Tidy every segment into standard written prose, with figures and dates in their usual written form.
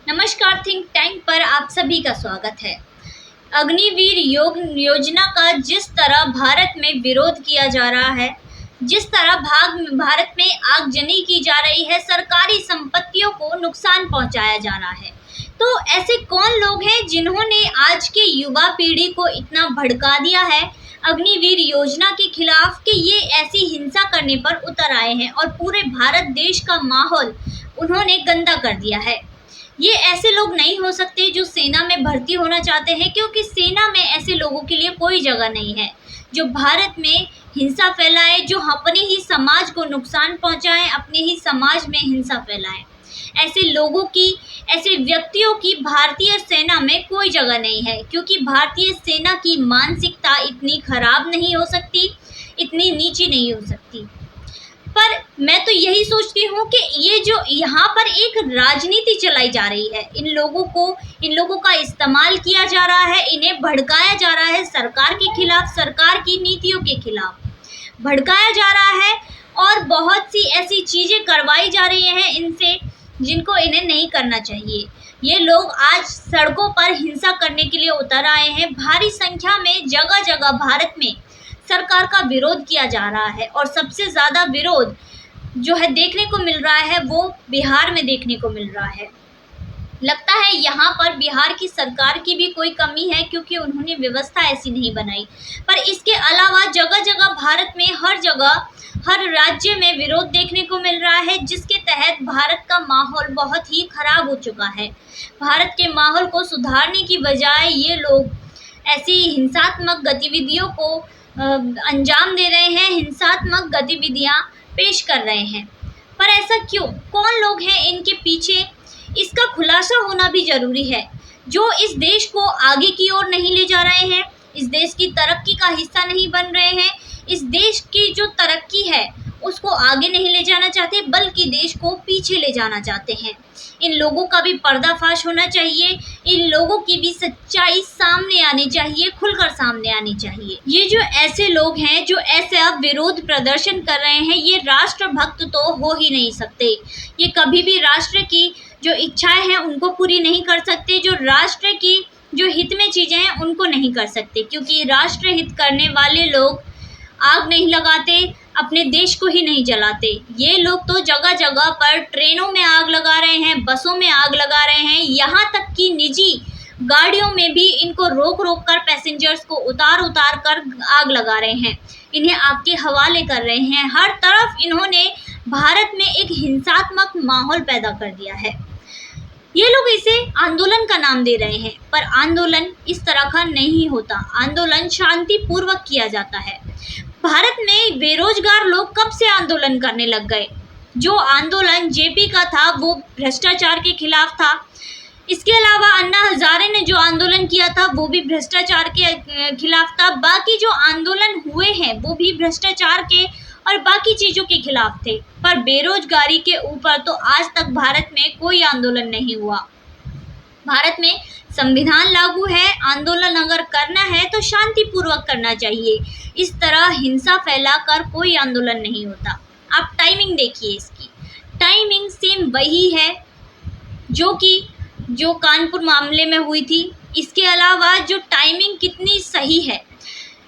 नमस्कार, think tank पर आप सभी का स्वागत है। अग्निवीर योजना का जिस तरह भारत में विरोध किया जा रहा है, जिस तरह भारत में आगजनी की जा रही है, सरकारी संपत्तियों को नुकसान पहुंचाया जा रहा है, तो ऐसे कौन लोग हैं जिन्होंने आज के युवा पीढ़ी को इतना भड़का दिया है अग्निवीर योजना के खिलाफ कि ये ऐसी हिंसा करने पर उतर आए हैं और पूरे भारत देश का माहौल उन्होंने गंदा कर दिया है। ये ऐसे लोग नहीं हो सकते जो सेना में भर्ती होना चाहते हैं, क्योंकि सेना में ऐसे लोगों के लिए कोई जगह नहीं है जो भारत में हिंसा फैलाए, जो अपने ही समाज को नुकसान पहुंचाएं, अपने ही समाज में हिंसा फैलाएं। ऐसे लोगों की, ऐसे व्यक्तियों की भारतीय सेना में कोई जगह नहीं है, क्योंकि भारतीय सेना की मानसिकता इतनी खराब नहीं हो सकती, इतनी नीची नहीं हो सकती। पर मैं तो यही सोचती हूँ कि ये जो यहाँ पर एक राजनीति चलाई जा रही है, इन लोगों का इस्तेमाल किया जा रहा है, इन्हें भड़काया जा रहा है सरकार के खिलाफ, सरकार की नीतियों के खिलाफ भड़काया जा रहा है और बहुत सी ऐसी चीज़ें करवाई जा रही हैं इनसे जिनको इन्हें नहीं करना चाहिए। ये लोग आज सड़कों पर हिंसा करने के लिए उतर आए हैं। भारी संख्या में जगह जगह भारत में सरकार का विरोध किया जा रहा है और सबसे ज़्यादा विरोध जो है देखने को मिल रहा है वो बिहार में देखने को मिल रहा है। लगता है यहाँ पर बिहार की सरकार की भी कोई कमी है, क्योंकि उन्होंने व्यवस्था ऐसी नहीं बनाई। पर इसके अलावा जगह जगह भारत में हर जगह, हर राज्य में विरोध देखने को मिल रहा है, जिसके तहत भारत का माहौल बहुत ही खराब हो चुका है। भारत के माहौल को सुधारने की बजाय ये लोग ऐसी हिंसात्मक गतिविधियों को अंजाम दे रहे हैं, हिंसात्मक गतिविधियां पेश कर रहे हैं। पर ऐसा क्यों? कौन लोग हैं इनके पीछे? इसका खुलासा होना भी ज़रूरी है। जो इस देश को आगे की ओर नहीं ले जा रहे हैं, इस देश की तरक्की का हिस्सा नहीं बन रहे हैं, इस देश की जो तरक्की है उसको आगे नहीं ले जाना चाहते, बल्कि देश को पीछे ले जाना चाहते हैं। इन लोगों का भी पर्दाफाश होना चाहिए, इन लोगों की भी सच्चाई सामने आनी चाहिए, खुलकर सामने आनी चाहिए। ये जो ऐसे लोग हैं जो ऐसा विरोध प्रदर्शन कर रहे हैं, ये राष्ट्रभक्त तो हो ही नहीं सकते। ये कभी भी राष्ट्र की जो इच्छाएं हैं उनको पूरी नहीं कर सकते, जो राष्ट्र की जो हित में चीज़ें हैं उनको नहीं कर सकते, क्योंकि राष्ट्र हित करने वाले लोग आग नहीं लगाते, अपने देश को ही नहीं जलाते। ये लोग तो जगह जगह पर ट्रेनों में आग लगा रहे हैं, बसों में आग लगा रहे हैं, यहाँ तक कि निजी गाड़ियों में भी इनको रोक रोक कर पैसेंजर्स को उतार कर आग लगा रहे हैं, इन्हें आग के हवाले कर रहे हैं। हर तरफ इन्होंने भारत में एक हिंसात्मक माहौल पैदा कर दिया है। ये लोग इसे आंदोलन का नाम दे रहे हैं, पर आंदोलन इस तरह का नहीं होता। आंदोलन शांतिपूर्वक किया जाता है। भारत में बेरोजगार लोग कब से आंदोलन करने लग गए? जो आंदोलन जेपी का था वो भ्रष्टाचार के खिलाफ था। इसके अलावा अन्ना हजारे ने जो आंदोलन किया था वो भी भ्रष्टाचार के खिलाफ था। बाकी जो आंदोलन हुए हैं वो भी भ्रष्टाचार के और बाकी चीज़ों के खिलाफ थे। पर बेरोजगारी के ऊपर तो आज तक भारत में कोई आंदोलन नहीं हुआ। भारत में संविधान लागू है, आंदोलन अगर करना है तो शांतिपूर्वक करना चाहिए। इस तरह हिंसा फैलाकर कोई आंदोलन नहीं होता। आप टाइमिंग देखिए, इसकी टाइमिंग सेम वही है जो कानपुर मामले में हुई थी। इसके अलावा जो टाइमिंग कितनी सही है,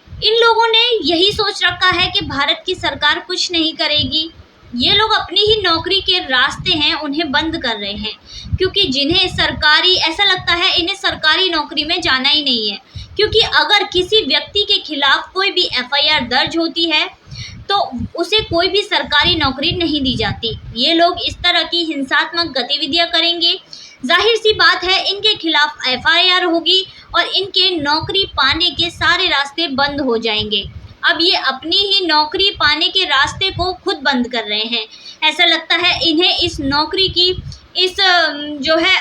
इन लोगों ने यही सोच रखा है कि भारत की सरकार कुछ नहीं करेगी। ये लोग अपनी ही नौकरी के रास्ते हैं उन्हें बंद कर रहे हैं, क्योंकि जिन्हें सरकारी, ऐसा लगता है इन्हें सरकारी नौकरी में जाना ही नहीं है, क्योंकि अगर किसी व्यक्ति के खिलाफ कोई भी एफआईआर दर्ज होती है तो उसे कोई भी सरकारी नौकरी नहीं दी जाती। ये लोग इस तरह की हिंसात्मक गतिविधियां करेंगे, जाहिर सी बात है इनके खिलाफ एफआईआर होगी और इनके नौकरी पाने के सारे रास्ते बंद हो जाएंगे। अब ये अपनी ही नौकरी पाने के रास्ते को खुद बंद कर रहे हैं। ऐसा लगता है इन्हें इस नौकरी की, इस जो है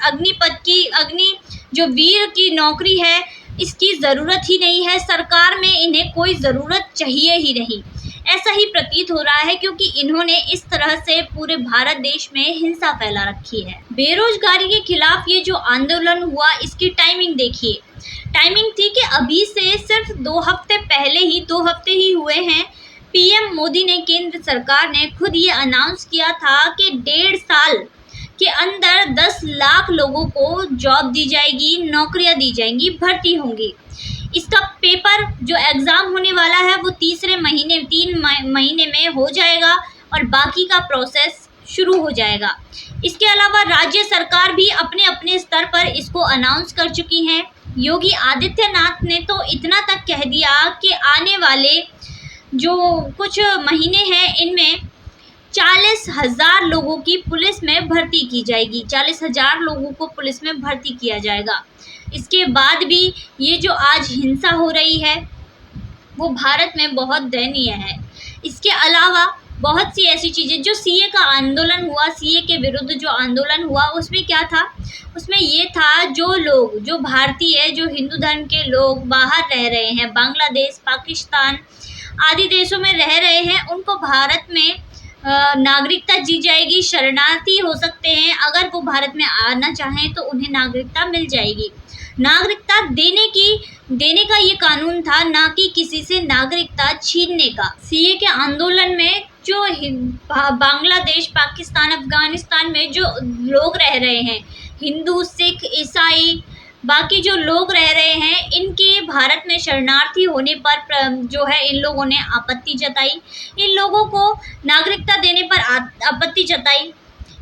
अग्नि जो वीर की नौकरी है, इसकी ज़रूरत ही नहीं है। सरकार में इन्हें कोई ज़रूरत चाहिए ही नहीं, ऐसा ही प्रतीत हो रहा है, क्योंकि इन्होंने इस तरह से पूरे भारत देश में हिंसा फैला रखी है। बेरोजगारी के खिलाफ ये जो आंदोलन हुआ, इसकी टाइमिंग देखिए। टाइमिंग थी कि अभी से सिर्फ 2 हफ्ते ही हुए हैं, पीएम मोदी ने, केंद्र सरकार ने खुद ये अनाउंस किया था कि 1.5 साल के अंदर 10 लाख लोगों को जॉब दी जाएगी, नौकरियां दी जाएंगी, भर्ती होंगी। इसका पेपर जो एग्ज़ाम होने वाला है वो 3 महीने में हो जाएगा और बाकी का प्रोसेस शुरू हो जाएगा। इसके अलावा राज्य सरकार भी अपने अपने स्तर पर इसको अनाउंस कर चुकी हैं। योगी आदित्यनाथ ने तो इतना तक कह दिया कि आने वाले जो कुछ महीने हैं इनमें 40,000 लोगों की पुलिस में भर्ती की जाएगी, 40,000 लोगों को पुलिस में भर्ती किया जाएगा। इसके बाद भी ये जो आज हिंसा हो रही है वो भारत में बहुत दयनीय है। इसके अलावा बहुत सी ऐसी चीज़ें, जो सीए का आंदोलन हुआ, सीए के विरुद्ध जो आंदोलन हुआ, उसमें क्या था? उसमें ये था जो लोग, जो भारतीय, जो हिंदू धर्म के लोग बाहर रह रहे हैं, बांग्लादेश, पाकिस्तान आदि देशों में रह रहे हैं, उनको भारत में नागरिकता दी जाएगी। शरणार्थी हो सकते हैं, अगर वो भारत में आना चाहें तो उन्हें नागरिकता मिल जाएगी। नागरिकता देने का ये कानून था, ना कि किसी से नागरिकता छीनने का। सीए के आंदोलन में जो बांग्लादेश, पाकिस्तान, अफगानिस्तान में जो लोग रह रहे हैं, हिंदू, सिख, ईसाई, बाकी जो लोग रह रहे हैं, इनके भारत में शरणार्थी होने पर जो है इन लोगों ने आपत्ति जताई, इन लोगों को नागरिकता देने पर आपत्ति जताई।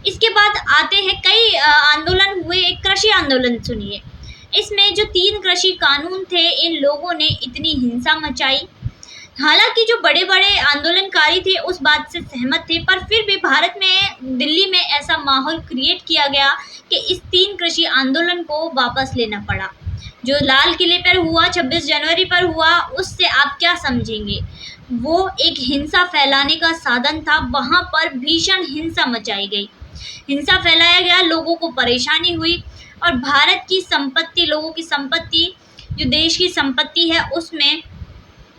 इसके बाद आते हैं कई आंदोलन हुए। एक कृषि आंदोलन सुनिए, इसमें जो 3 कृषि कानून थे, इन लोगों ने इतनी हिंसा मचाई। हालांकि जो बड़े बड़े आंदोलनकारी थे उस बात से सहमत थे, पर फिर भी भारत में, दिल्ली में ऐसा माहौल क्रिएट किया गया कि इस 3 कृषि आंदोलन को वापस लेना पड़ा। जो लाल किले पर हुआ, 26 जनवरी पर हुआ, उससे आप क्या समझेंगे? वो एक हिंसा फैलाने का साधन था। वहाँ पर भीषण हिंसा मचाई गई, हिंसा फैलाया गया, लोगों को परेशानी हुई और भारत की संपत्ति, लोगों की संपत्ति, जो देश की संपत्ति है, उसमें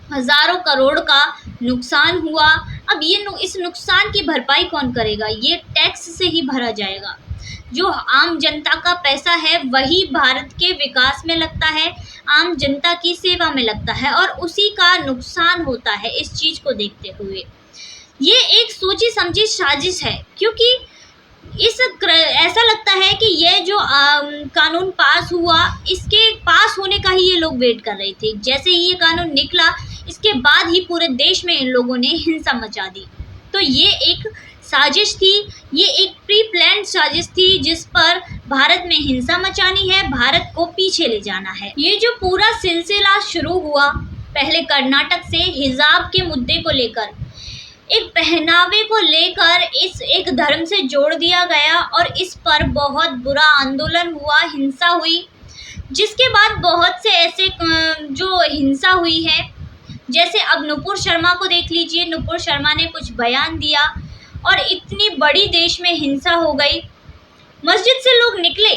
हज़ारों करोड़ का नुकसान हुआ। अब इस नुकसान की भरपाई कौन करेगा? ये टैक्स से ही भरा जाएगा। जो आम जनता का पैसा है वही भारत के विकास में लगता है, आम जनता की सेवा में लगता है, और उसी का नुकसान होता है। इस चीज़ को देखते हुए ये एक सोची समझी साजिश है, क्योंकि ऐसा लगता है कि ये जो कानून पास हुआ, इसके पास होने का ही ये लोग वेट कर रहे थे। जैसे ही ये कानून निकला, इसके बाद ही पूरे देश में इन लोगों ने हिंसा मचा दी। तो ये एक साजिश थी, ये एक प्री प्लान्ड साजिश थी, जिस पर भारत में हिंसा मचानी है, भारत को पीछे ले जाना है। ये जो पूरा सिलसिला शुरू हुआ पहले कर्नाटक से, हिजाब के मुद्दे को लेकर, एक पहनावे को लेकर इस एक धर्म से जोड़ दिया गया और इस पर बहुत बुरा आंदोलन हुआ, हिंसा हुई। जिसके बाद बहुत से ऐसे जो हिंसा हुई है, जैसे अब नुपुर शर्मा को देख लीजिए। नुपुर शर्मा ने कुछ बयान दिया और इतनी बड़ी देश में हिंसा हो गई। मस्जिद से लोग निकले,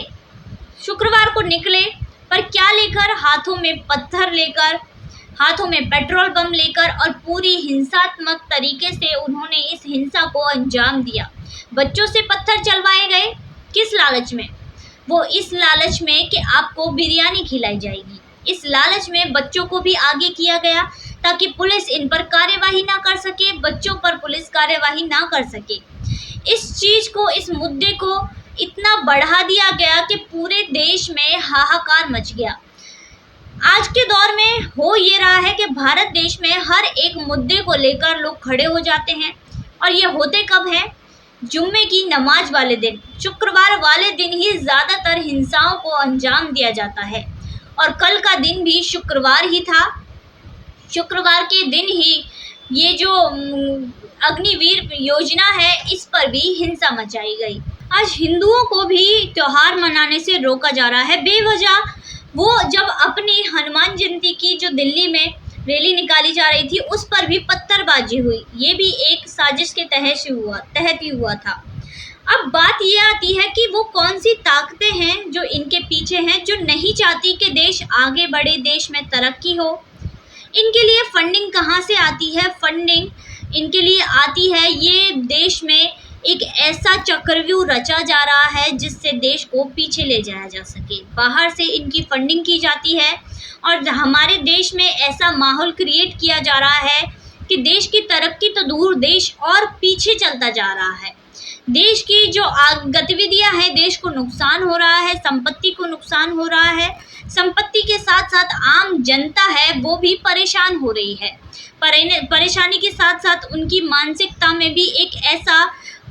शुक्रवार को निकले, पर क्या लेकर? हाथों में पत्थर लेकर, हाथों में पेट्रोल बम लेकर, और पूरी हिंसात्मक तरीके से उन्होंने इस हिंसा को अंजाम दिया। बच्चों से पत्थर चलवाए गए, किस लालच में? वो इस लालच में कि आपको बिरयानी खिलाई जाएगी। इस लालच में बच्चों को भी आगे किया गया ताकि पुलिस इन पर कार्यवाही ना कर सके, बच्चों पर पुलिस कार्यवाही ना कर सके। इस चीज़ को, इस मुद्दे को इतना बढ़ा दिया गया कि पूरे देश में हाहाकार मच गया। आज के दौर में हो ये रहा है कि भारत देश में हर एक मुद्दे को लेकर लोग खड़े हो जाते हैं, और ये होते कब है? जुम्मे की नमाज वाले दिन, शुक्रवार वाले दिन ही ज़्यादातर हिंसाओं को अंजाम दिया जाता है, और कल का दिन भी शुक्रवार ही था। शुक्रवार के दिन ही ये जो अग्निवीर योजना है, इस पर भी हिंसा मचाई गई। आज हिंदुओं को भी त्यौहार मनाने से रोका जा रहा है बेवजह। वो जब अपनी हनुमान जयंती की जो दिल्ली में रैली निकाली जा रही थी, उस पर भी पत्थरबाजी हुई। ये भी एक साजिश के तहत ही हुआ था। अब बात ये आती है कि वो कौन सी ताकतें हैं जो इनके पीछे हैं, जो नहीं चाहती कि देश आगे बढ़े, देश में तरक्की हो। इनके लिए फंडिंग कहाँ से आती है? फंडिंग इनके लिए आती है, ये देश में एक ऐसा चक्रव्यूह रचा जा रहा है जिससे देश को पीछे ले जाया जा सके। बाहर से इनकी फंडिंग की जाती है और हमारे देश में ऐसा माहौल क्रिएट किया जा रहा है कि देश की तरक्की तो दूर, देश और पीछे चलता जा रहा है। देश की जो गतिविधियां हैं, देश को नुकसान हो रहा है, संपत्ति को नुकसान हो रहा है, संपत्ति के साथ साथ आम जनता है वो भी परेशान हो रही है। परेशानी के साथ साथ उनकी मानसिकता में भी एक ऐसा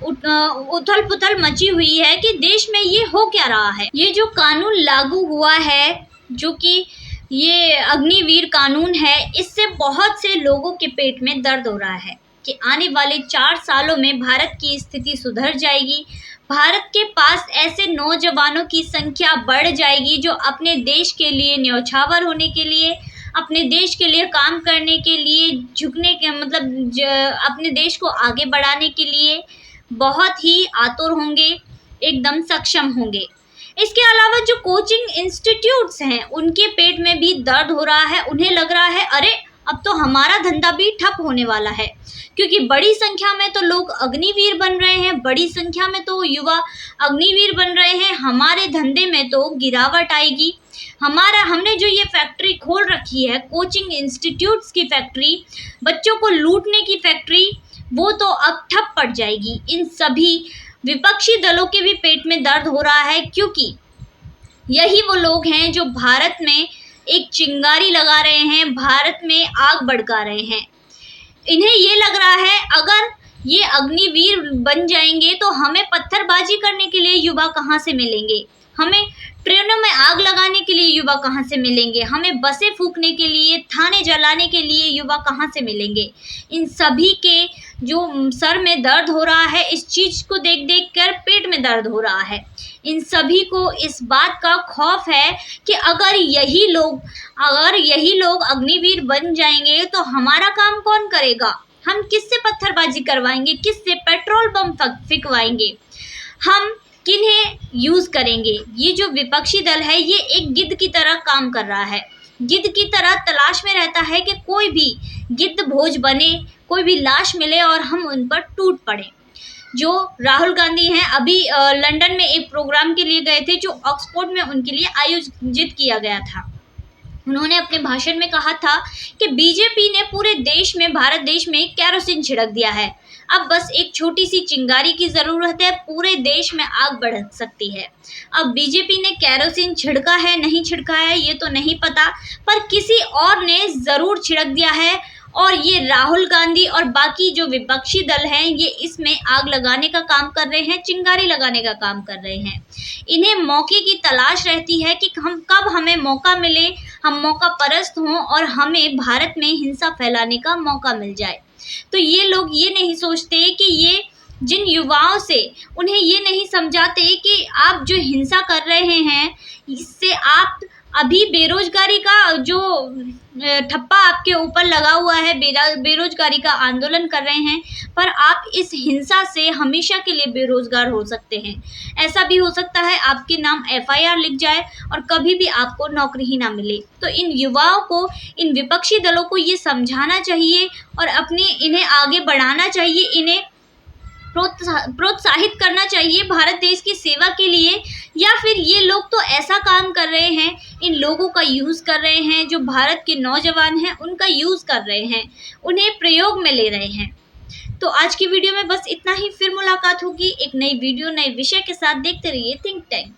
उथल पुथल मची हुई है कि देश में ये हो क्या रहा है। ये जो कानून लागू हुआ है, जो कि ये अग्निवीर कानून है, इससे बहुत से लोगों के पेट में दर्द हो रहा है कि आने वाले 4 सालों में भारत की स्थिति सुधर जाएगी। भारत के पास ऐसे नौजवानों की संख्या बढ़ जाएगी जो अपने देश के लिए न्यौछावर होने के लिए, अपने देश के लिए काम करने के लिए, झुकने के मतलब अपने देश को आगे बढ़ाने के लिए बहुत ही आतुर होंगे, एकदम सक्षम होंगे। इसके अलावा जो कोचिंग इंस्टीट्यूट्स हैं, उनके पेट में भी दर्द हो रहा है। उन्हें लग रहा है अरे अब तो हमारा धंधा भी ठप होने वाला है, क्योंकि बड़ी संख्या में तो लोग अग्निवीर बन रहे हैं, बड़ी संख्या में तो युवा अग्निवीर बन रहे हैं। हमारे धंधे में तो गिरावट आएगी। हमने जो ये फैक्ट्री खोल रखी है, कोचिंग इंस्टीट्यूट्स की फैक्ट्री, बच्चों को लूटने की फैक्ट्री, वो तो अब ठप पड़ जाएगी। इन सभी विपक्षी दलों के भी पेट में दर्द हो रहा है, क्योंकि यही वो लोग हैं जो भारत में एक चिंगारी लगा रहे हैं, भारत में आग भड़का रहे हैं। इन्हें ये लग रहा है अगर ये अग्निवीर बन जाएंगे तो हमें पत्थरबाजी करने के लिए युवा कहाँ से मिलेंगे, हमें ट्रेनों में आग लगाने के लिए युवा कहाँ से मिलेंगे, हमें बसें फूंकने के लिए, थाने जलाने के लिए युवा कहाँ से मिलेंगे। इन सभी के जो सर में दर्द हो रहा है, इस चीज़ को देख देख कर पेट में दर्द हो रहा है। इन सभी को इस बात का खौफ है कि अगर यही लोग अग्निवीर बन जाएंगे तो हमारा काम कौन करेगा, हम किससे पत्थरबाजी करवाएंगे, किससे पेट्रोल बम फिकवाएंगे, हम किन्हें यूज़ करेंगे। ये जो विपक्षी दल है ये एक गिद्ध की तरह काम कर रहा है, गिद्ध की तरह तलाश में रहता है कि कोई भी गिद्ध भोज बने, कोई भी लाश मिले और हम उन पर टूट पड़े। जो राहुल गांधी हैं अभी लंदन में एक प्रोग्राम के लिए गए थे जो ऑक्सफोर्ड में उनके लिए आयोजित किया गया था। उन्होंने अपने भाषण में कहा था कि बीजेपी ने पूरे देश में, भारत देश में केरोसिन छिड़क दिया है, अब बस एक छोटी सी चिंगारी की ज़रूरत है, पूरे देश में आग बढ़ सकती है। अब बीजेपी ने केरोसिन छिड़का है नहीं छिड़का है ये तो नहीं पता, पर किसी और ने ज़रूर छिड़क दिया है और ये राहुल गांधी और बाकी जो विपक्षी दल हैं ये इसमें आग लगाने का काम कर रहे हैं, चिंगारी लगाने का काम कर रहे हैं। इन्हें मौके की तलाश रहती है कि हमें मौका मिले, हम मौका परस्त हों और हमें भारत में हिंसा फैलाने का मौका मिल जाए। तो ये लोग ये नहीं सोचते कि ये जिन युवाओं से, उन्हें ये नहीं समझाते कि आप जो हिंसा कर रहे हैं इससे आप अभी बेरोजगारी का जो ठप्पा आपके ऊपर लगा हुआ है, बेरोजगारी का आंदोलन कर रहे हैं, पर आप इस हिंसा से हमेशा के लिए बेरोजगार हो सकते हैं। ऐसा भी हो सकता है आपके नाम FIR लिख जाए और कभी भी आपको नौकरी ही ना मिले। तो इन युवाओं को, इन विपक्षी दलों को ये समझाना चाहिए और इन्हें आगे बढ़ाना चाहिए, इन्हें प्रोत्साहित करना चाहिए भारत देश की सेवा के लिए। या फिर ये लोग तो ऐसा काम कर रहे हैं, इन लोगों का यूज़ कर रहे हैं, जो भारत के नौजवान हैं उनका यूज़ कर रहे हैं, उन्हें प्रयोग में ले रहे हैं। तो आज की वीडियो में बस इतना ही, फिर मुलाकात होगी एक नई वीडियो, नए विषय के साथ। देखते रहिए थिंक टैंक।